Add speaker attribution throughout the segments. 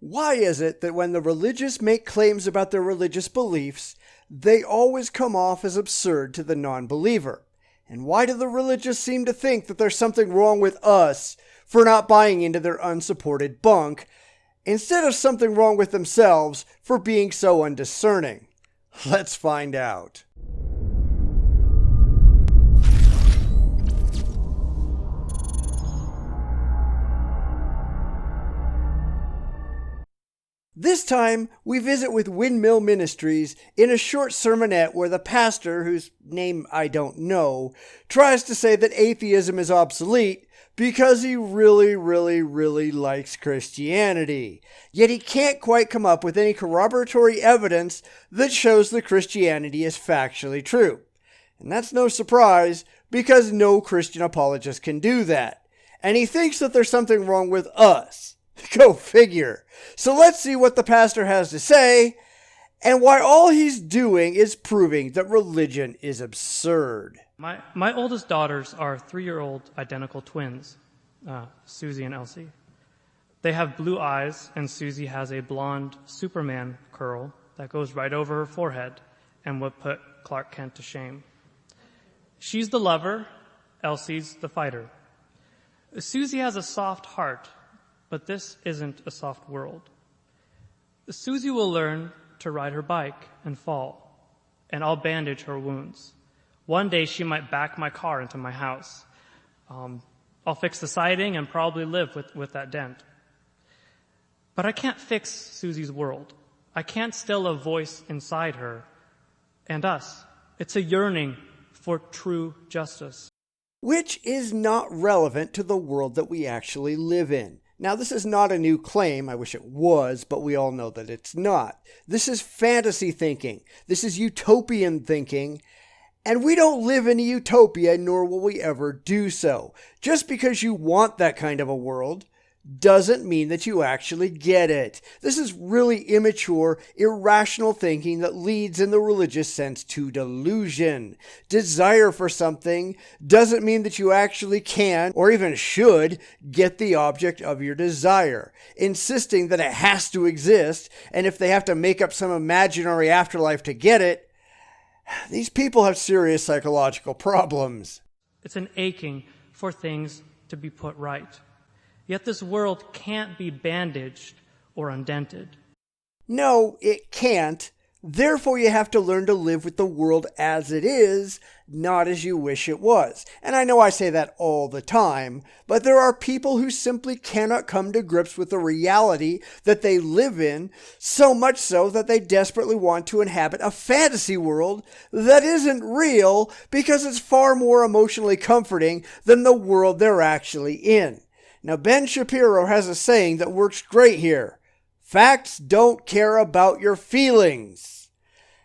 Speaker 1: Why is it that when the religious make claims about their religious beliefs, they always come off as absurd to the non-believer? And why do the religious seem to think that there's something wrong with us for not buying into their unsupported bunk, instead of something wrong with themselves for being so undiscerning? Let's find out. This time, we visit with Windmill Ministries in a short sermonette where the pastor, whose name I don't know, tries to say that atheism is obsolete because he really likes Christianity. Yet he can't quite come up with any corroboratory evidence that shows that Christianity is factually true. And that's no surprise, because no Christian apologist can do that. And he thinks that there's something wrong with us. Go figure. So let's see what the pastor has to say, and why all he's doing is proving that religion is absurd.
Speaker 2: My oldest daughters are 3-year-old identical twins, Susie and Elsie. They have blue eyes, and Susie has a blonde Superman curl that goes right over her forehead and would put Clark Kent to shame. She's the lover, Elsie's the fighter. Susie has a soft heart, but this isn't a soft world. Susie will learn to ride her bike and fall, and I'll bandage her wounds. One day she might back my car into my house. I'll fix the siding and probably live with that dent. But I can't fix Susie's world. I can't still a voice inside her and us. It's a yearning for true justice.
Speaker 1: Which is not relevant to the world that we actually live in. Now, this is not a new claim. I wish it was, but we all know that it's not. This is fantasy thinking. This is utopian thinking. And we don't live in a utopia, nor will we ever do so. Just because you want that kind of a world doesn't mean that you actually get it. This is really immature, irrational thinking that leads in the religious sense to delusion. Desire for something doesn't mean that you actually can, or even should, get the object of your desire. Insisting that it has to exist, and if they have to make up some imaginary afterlife to get it, these people have serious psychological problems.
Speaker 2: It's an aching for things to be put right. Yet this world can't be bandaged or undented.
Speaker 1: No, it can't. Therefore, you have to learn to live with the world as it is, not as you wish it was. And I know I say that all the time, but there are people who simply cannot come to grips with the reality that they live in, so much so that they desperately want to inhabit a fantasy world that isn't real because it's far more emotionally comforting than the world they're actually in. Now, Ben Shapiro has a saying that works great here. Facts don't care about your feelings.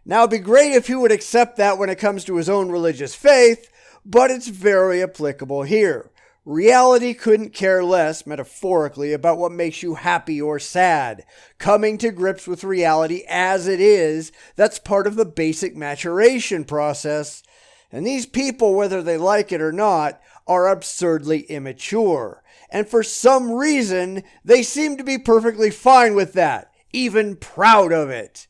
Speaker 1: Now, it'd be great if he would accept that when it comes to his own religious faith, but it's very applicable here. Reality couldn't care less, metaphorically, about what makes you happy or sad. Coming to grips with reality as it is, that's part of the basic maturation process. And these people, whether they like it or not, are absurdly immature. And for some reason, they seem to be perfectly fine with that, even proud of it.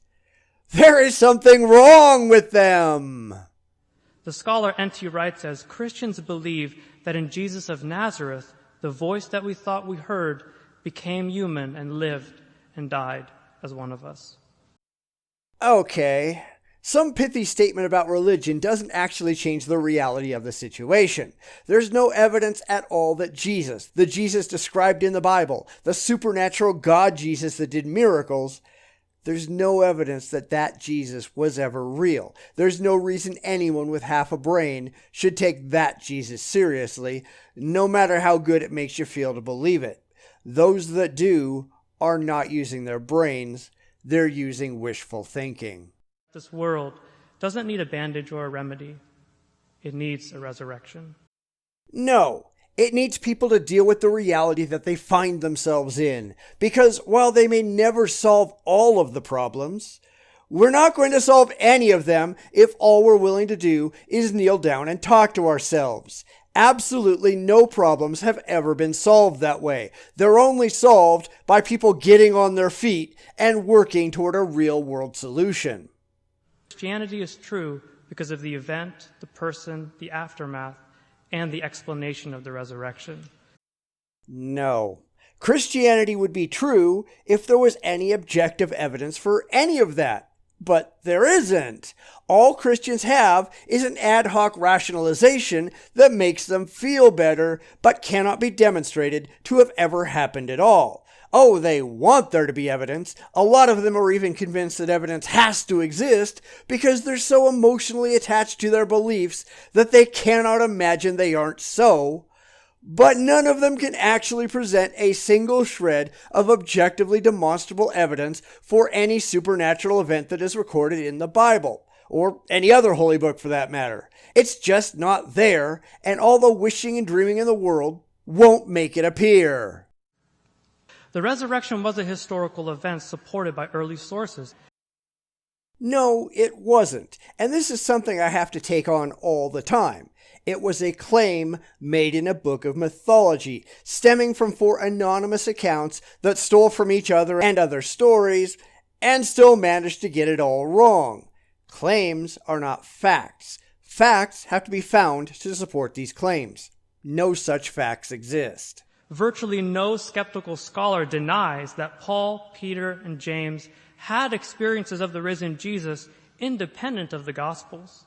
Speaker 1: There is something wrong with them.
Speaker 2: The scholar N.T. Wright says, Christians believe that in Jesus of Nazareth, the voice that we thought we heard became human and lived and died as one of us.
Speaker 1: Okay. Some pithy statement about religion doesn't actually change the reality of the situation. There's no evidence at all that Jesus, the Jesus described in the Bible, the supernatural God Jesus that did miracles, there's no evidence that that Jesus was ever real. There's no reason anyone with half a brain should take that Jesus seriously, no matter how good it makes you feel to believe it. Those that do are not using their brains, they're using wishful thinking.
Speaker 2: This world doesn't need a bandage or a remedy. It needs a resurrection.
Speaker 1: No, it needs people to deal with the reality that they find themselves in. Because while they may never solve all of the problems, we're not going to solve any of them if all we're willing to do is kneel down and talk to ourselves. Absolutely no problems have ever been solved that way. They're only solved by people getting on their feet and working toward a real-world solution.
Speaker 2: Christianity is true because of the event, the person, the aftermath, and the explanation of the resurrection.
Speaker 1: No. Christianity would be true if there was any objective evidence for any of that. But there isn't. All Christians have is an ad hoc rationalization that makes them feel better, but cannot be demonstrated to have ever happened at all. Oh, they want there to be evidence. A lot of them are even convinced that evidence has to exist because they're so emotionally attached to their beliefs that they cannot imagine they aren't so. But none of them can actually present a single shred of objectively demonstrable evidence for any supernatural event that is recorded in the Bible, or any other holy book for that matter. It's just not there, and all the wishing and dreaming in the world won't make it appear.
Speaker 2: The resurrection was a historical event supported by early sources.
Speaker 1: No, it wasn't, and this is something I have to take on all the time. It was a claim made in a book of mythology, stemming from 4 anonymous accounts that stole from each other and other stories, and still managed to get it all wrong. Claims are not facts. Facts have to be found to support these claims. No such facts exist.
Speaker 2: Virtually no skeptical scholar denies that Paul, Peter, and James had experiences of the risen Jesus independent of the Gospels.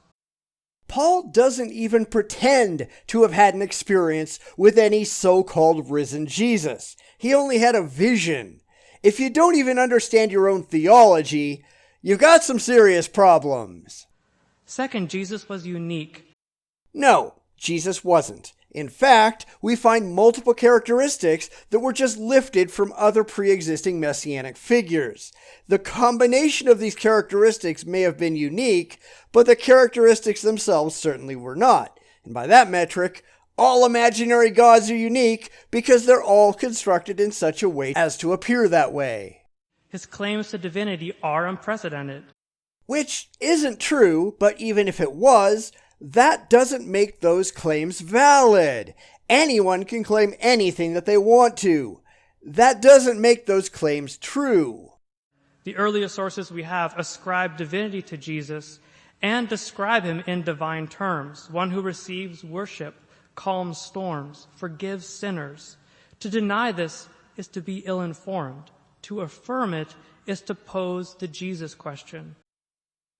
Speaker 1: Paul doesn't even pretend to have had an experience with any so-called risen Jesus. He only had a vision. If you don't even understand your own theology, you've got some serious problems.
Speaker 2: Second, Jesus was unique.
Speaker 1: No, Jesus wasn't. In fact, we find multiple characteristics that were just lifted from other pre-existing messianic figures. The combination of these characteristics may have been unique, but the characteristics themselves certainly were not. And by that metric, all imaginary gods are unique because they're all constructed in such a way as to appear that way.
Speaker 2: His claims to divinity are unprecedented.
Speaker 1: Which isn't true, but even if it was, that doesn't make those claims valid. Anyone can claim anything that they want to. That doesn't make those claims true.
Speaker 2: The earliest sources we have ascribe divinity to Jesus and describe him in divine terms, one who receives worship, calms storms, forgives sinners. To deny this is to be ill-informed. To affirm it is to pose the Jesus question.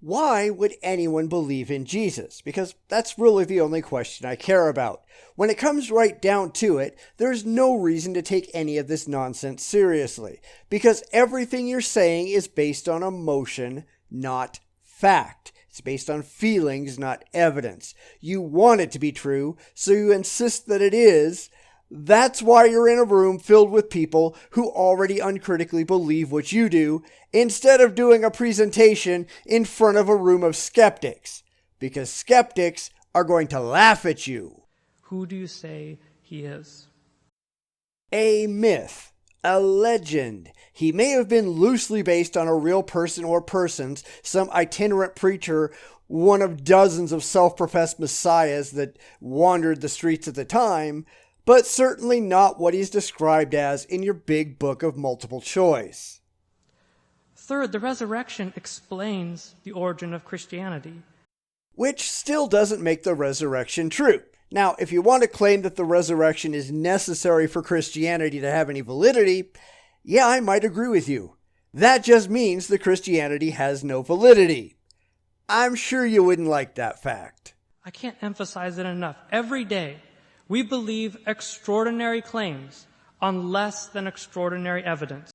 Speaker 1: Why would anyone believe in Jesus? Because that's really the only question I care about. When it comes right down to it, there's no reason to take any of this nonsense seriously, because everything you're saying is based on emotion, not fact. It's based on feelings, not evidence. You want it to be true, so you insist that it is. That's why you're in a room filled with people who already uncritically believe what you do, instead of doing a presentation in front of a room of skeptics. Because skeptics are going to laugh at you.
Speaker 2: Who do you say he is?
Speaker 1: A myth. A legend. He may have been loosely based on a real person or persons, some itinerant preacher, one of dozens of self-professed messiahs that wandered the streets at the time, but certainly not what he's described as in your big book of multiple choice.
Speaker 2: Third, the resurrection explains the origin of Christianity.
Speaker 1: Which still doesn't make the resurrection true. Now, if you want to claim that the resurrection is necessary for Christianity to have any validity, yeah, I might agree with you. That just means that Christianity has no validity. I'm sure you wouldn't like that fact.
Speaker 2: I can't emphasize it enough. Every day, we believe extraordinary claims on less than extraordinary evidence.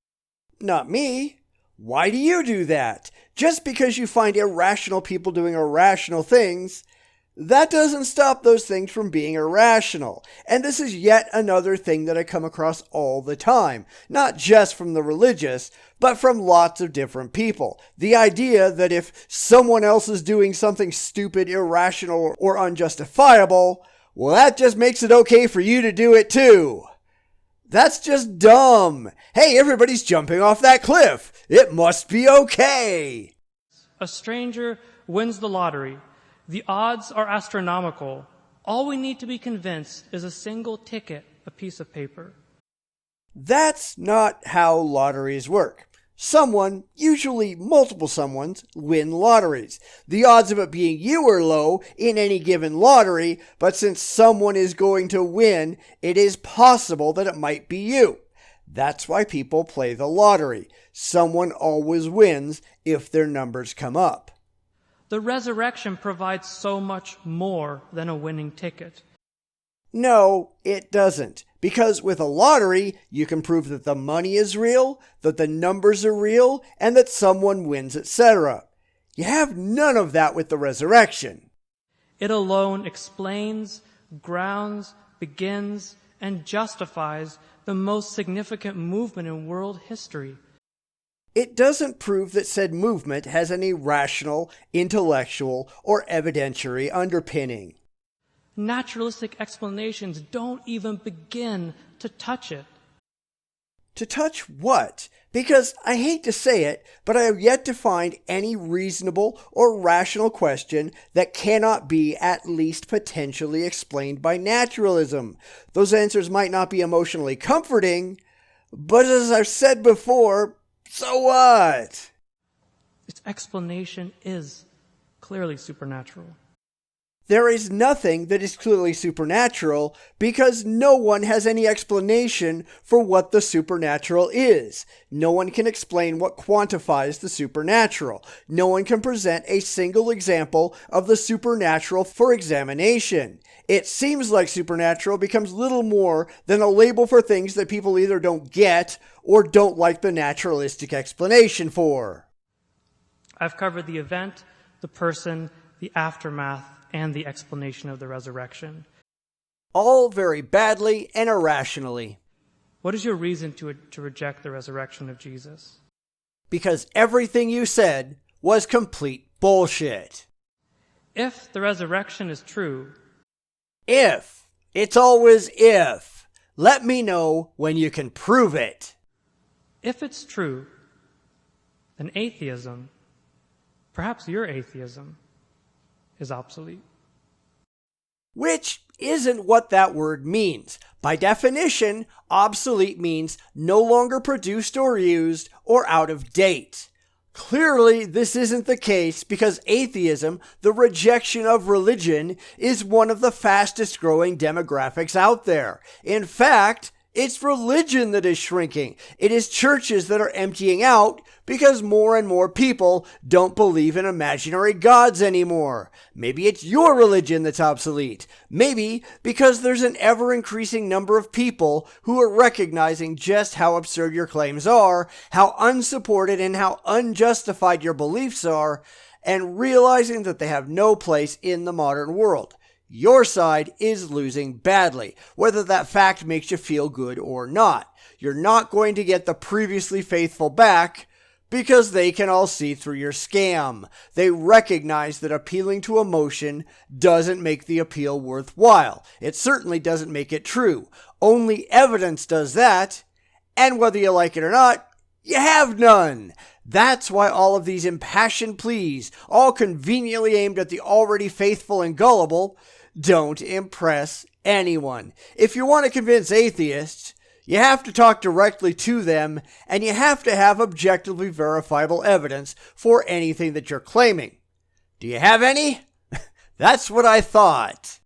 Speaker 1: Not me. Why do you do that? Just because you find irrational people doing irrational things, that doesn't stop those things from being irrational. And this is yet another thing that I come across all the time. Not just from the religious, but from lots of different people. The idea that if someone else is doing something stupid, irrational, or unjustifiable, well, that just makes it okay for you to do it too. That's just dumb. Hey, everybody's jumping off that cliff. It must be okay.
Speaker 2: A stranger wins the lottery. The odds are astronomical. All we need to be convinced is a single ticket, a piece of paper.
Speaker 1: That's not how lotteries work. Someone, usually multiple someones, win lotteries. The odds of it being you are low in any given lottery, but since someone is going to win, it is possible that it might be you. That's why people play the lottery. Someone always wins if their numbers come up.
Speaker 2: The resurrection provides so much more than a winning ticket.
Speaker 1: No, it doesn't. Because with a lottery, you can prove that the money is real, that the numbers are real, and that someone wins, etc. You have none of that with the resurrection.
Speaker 2: It alone explains, grounds, begins, and justifies the most significant movement in world history.
Speaker 1: It doesn't prove that said movement has any rational, intellectual, or evidentiary underpinning.
Speaker 2: Naturalistic explanations don't even begin to touch it.
Speaker 1: To touch what? Because I hate to say it, but I have yet to find any reasonable or rational question that cannot be at least potentially explained by naturalism. Those answers might not be emotionally comforting, but as I've said before, so what?
Speaker 2: Its explanation is clearly supernatural.
Speaker 1: There is nothing that is clearly supernatural because no one has any explanation for what the supernatural is. No one can explain what quantifies the supernatural. No one can present a single example of the supernatural for examination. It seems like supernatural becomes little more than a label for things that people either don't get or don't like the naturalistic explanation for.
Speaker 2: I've covered the event, the person, the aftermath, and the explanation of the resurrection.
Speaker 1: All very badly and irrationally.
Speaker 2: What is your reason to reject the resurrection of Jesus?
Speaker 1: Because everything you said was complete bullshit.
Speaker 2: If the resurrection is true,
Speaker 1: If. It's always if. Let me know when you can prove it.
Speaker 2: if it's true, then atheism, perhaps your atheism, is obsolete.
Speaker 1: Which isn't what that word means. By definition, obsolete means no longer produced or used or out of date. Clearly, this isn't the case because atheism, the rejection of religion, is one of the fastest growing demographics out there. In fact, it's religion that is shrinking. It is churches that are emptying out because more and more people don't believe in imaginary gods anymore. Maybe it's your religion that's obsolete. Maybe because there's an ever-increasing number of people who are recognizing just how absurd your claims are, how unsupported and how unjustified your beliefs are, and realizing that they have no place in the modern world. Your side is losing badly, whether that fact makes you feel good or not. You're not going to get the previously faithful back because they can all see through your scam. They recognize that appealing to emotion doesn't make the appeal worthwhile. It certainly doesn't make it true. Only evidence does that, and whether you like it or not, you have none. That's why all of these impassioned pleas, all conveniently aimed at the already faithful and gullible, don't impress anyone. If you want to convince atheists, you have to talk directly to them, and you have to have objectively verifiable evidence for anything that you're claiming. Do you have any? That's what I thought.